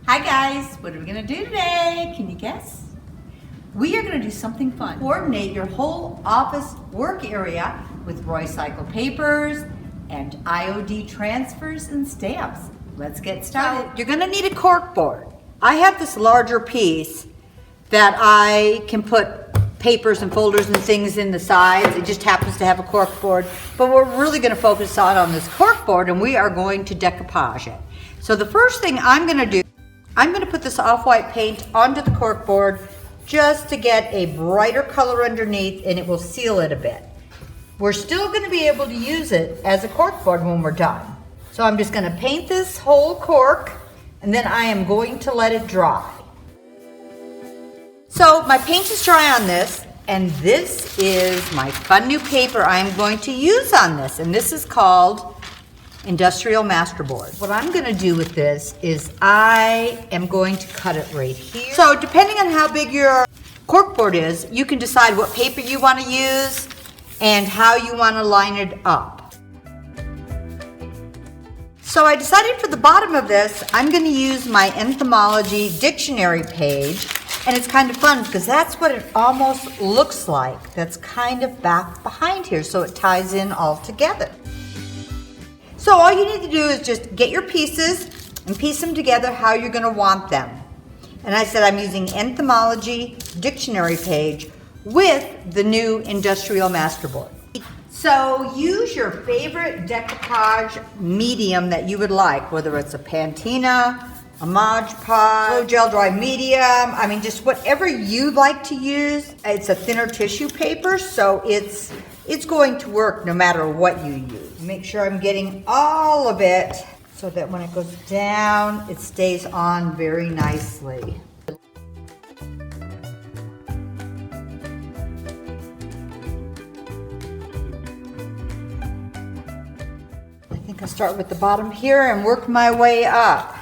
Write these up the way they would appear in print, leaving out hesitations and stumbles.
Hi guys, what are we gonna do today? Can you guess? We are gonna do something fun. Coordinate your whole office work area with Roycycled papers and IOD transfers and stamps. Let's get started. You're gonna need a cork board. I have this larger piece that I can put papers and folders and things in the sides. It just happens to have a cork board, but we're really gonna focus on this cork board, and we are going to decoupage it. So the first thing I'm gonna do, I'm going to put this off-white paint onto the cork board just to get a brighter color underneath, and it will seal it a bit. We're still going to be able to use it as a cork board when we're done. So I'm just going to paint this whole cork, and then I am going to let it dry. So my paint is dry on this, and this is my fun new paper I'm going to use on this, and this is called Industrial Masterboard. What I'm going to do with this is I am going to cut it right here. So depending on how big your corkboard is, you can decide what paper you want to use and how you want to line it up. So I decided for the bottom of this, I'm going to use my entomology dictionary page, and it's kind of fun because that's what it almost looks like. That's kind of back behind here, so it ties in all together. So all you need to do is just get your pieces and piece them together how you're going to want them. And I said I'm using entomology dictionary page with the new Industrial Masterboard. So use your favorite decoupage medium that you would like, whether it's a Patina, a Mod Podge, gel dry medium, I mean just whatever you like to use. It's a thinner tissue paper, so it's going to work no matter what you use. Make sure I'm getting all of it so that when it goes down, it stays on very nicely. I think I'll start with the bottom here and work my way up.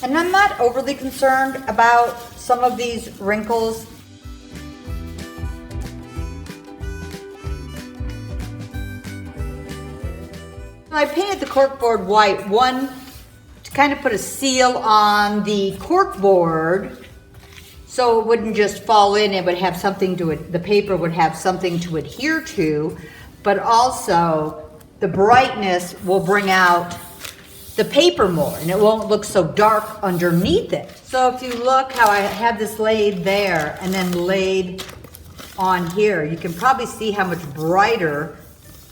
And I'm not overly concerned about some of these wrinkles. I painted the corkboard white, one to kind of put a seal on the corkboard so it wouldn't just fall in, it would have something to it, the paper would have something to adhere to, but also the brightness will bring out the paper more, and it won't look so dark underneath it. So if you look how I have this laid there and then laid on here, you can probably see how much brighter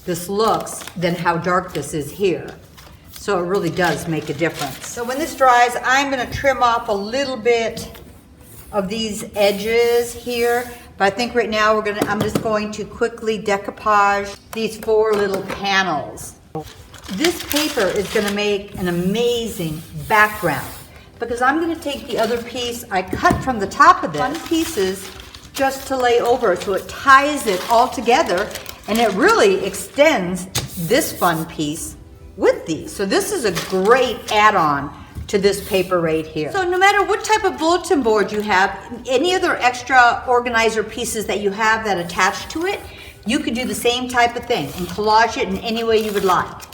this looks than how dark this is here. So it really does make a difference. So when this dries, I'm going to trim off a little bit of these edges here, but I think right now I'm just going to quickly decoupage these 4 little panels. This paper is going to make an amazing background because I'm going to take the other piece I cut from the top of this, fun pieces just to lay over so it ties it all together, and it really extends this fun piece with these. So this is a great add-on to this paper right here. So no matter what type of bulletin board you have, any other extra organizer pieces that you have that attach to it, you could do the same type of thing and collage it in any way you would like.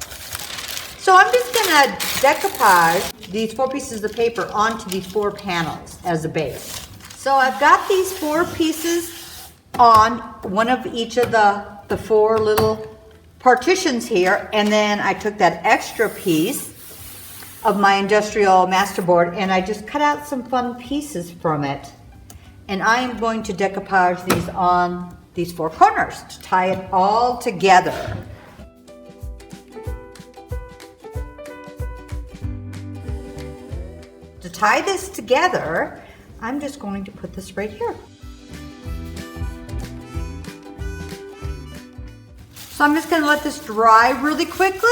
So I'm just going to decoupage these 4 pieces of paper onto these 4 panels as a base. So I've got these 4 pieces on one of each of the 4 little partitions here, and then I took that extra piece of my Industrial Masterboard and I just cut out some fun pieces from it, and I am going to decoupage these on these 4 corners to tie it all together. To tie this together, I'm just going to put this right here. So I'm just going to let this dry really quickly.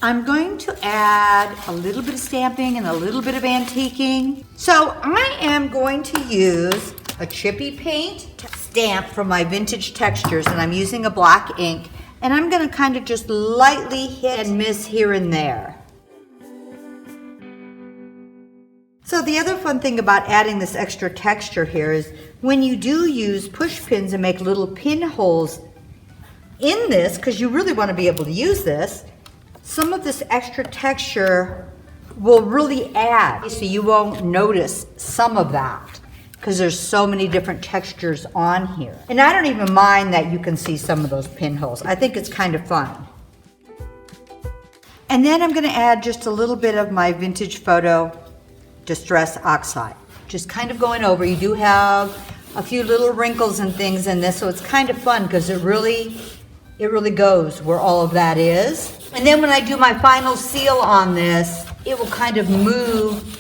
I'm going to add a little bit of stamping and a little bit of antiquing. So I am going to use a chippy paint stamp from my Vintage Textures, and I'm using a black ink, and I'm going to kind of just lightly hit and miss here and there. So the other fun thing about adding this extra texture here is when you do use push pins and make little pinholes in this, because you really want to be able to use this, some of this extra texture will really add, so you won't notice some of that because there's so many different textures on here. And I don't even mind that you can see some of those pinholes. I think it's kind of fun. And then I'm going to add just a little bit of my Vintage Photo Distress Oxide. Just kind of going over. You do have a few little wrinkles and things in this, so it's kind of fun because it really goes where all of that is. And then when I do my final seal on this, it will kind of move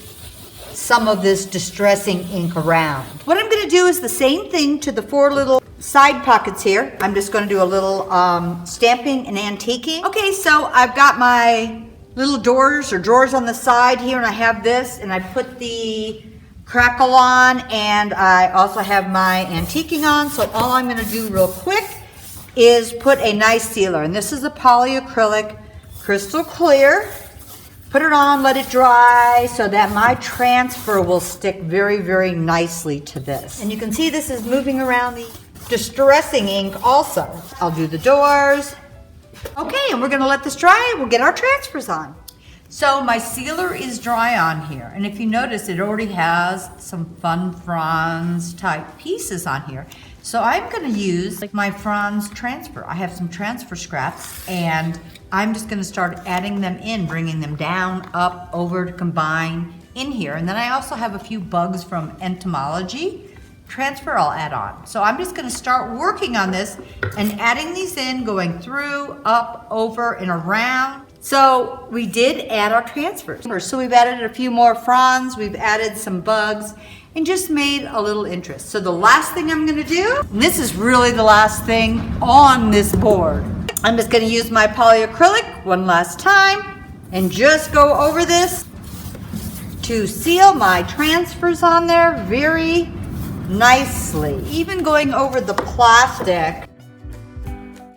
some of this distressing ink around. What I'm going to do is the same thing to the 4 little side pockets here. I'm just going to do a little stamping and antiquing. Okay, so I've got my little doors or drawers on the side here, and I have this, and I put the crackle on, and I also have my antiquing on. So all I'm going to do real quick is put a nice sealer, and this is a polyacrylic crystal clear. Put it on, let it dry so that my transfer will stick very, very nicely to this. And you can see this is moving around the distressing ink also. I'll do the doors. Okay, and we're gonna let this dry. We'll get our transfers on. So my sealer is dry on here. And if you notice, it already has some fun fronds type pieces on here. So I'm gonna use my franz transfer. I have some transfer scraps, and I'm just gonna start adding them in, bringing them down, up, over to combine in here. And then I also have a few bugs from entomology transfer I'll add on. So I'm just gonna start working on this and adding these in, going through, up, over, and around. So we did add our transfers. So we've added a few more fronds, we've added some bugs, and just made a little interest. So the last thing I'm gonna do, and this is really the last thing on this board, I'm just gonna use my polyacrylic one last time and just go over this to seal my transfers on there very nicely. Even going over the plastic.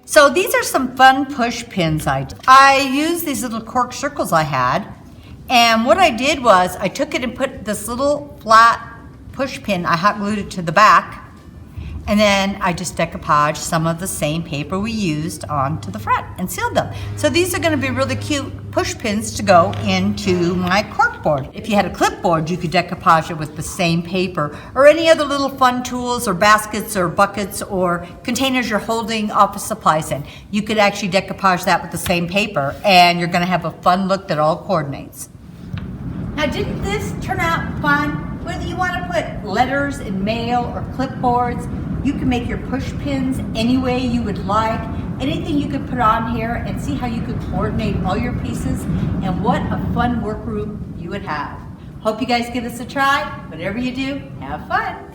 So these are some fun push pins I used these little cork circles I had, and what I did was I took it and put this little flat push pin, I hot glued it to the back, and then I just decoupaged some of the same paper we used onto the front and sealed them. So these are gonna be really cute push pins to go into my cork board. If you had a clipboard, you could decoupage it with the same paper or any other little fun tools or baskets or buckets or containers you're holding office supplies in. You could actually decoupage that with the same paper, and you're gonna have a fun look that all coordinates. Now, didn't this turn out fun? Whether you want to put letters in mail or clipboards, you can make your push pins any way you would like. Anything you could put on here, and see how you could coordinate all your pieces, and what a fun workroom you would have. Hope you guys give this a try. Whatever you do, have fun.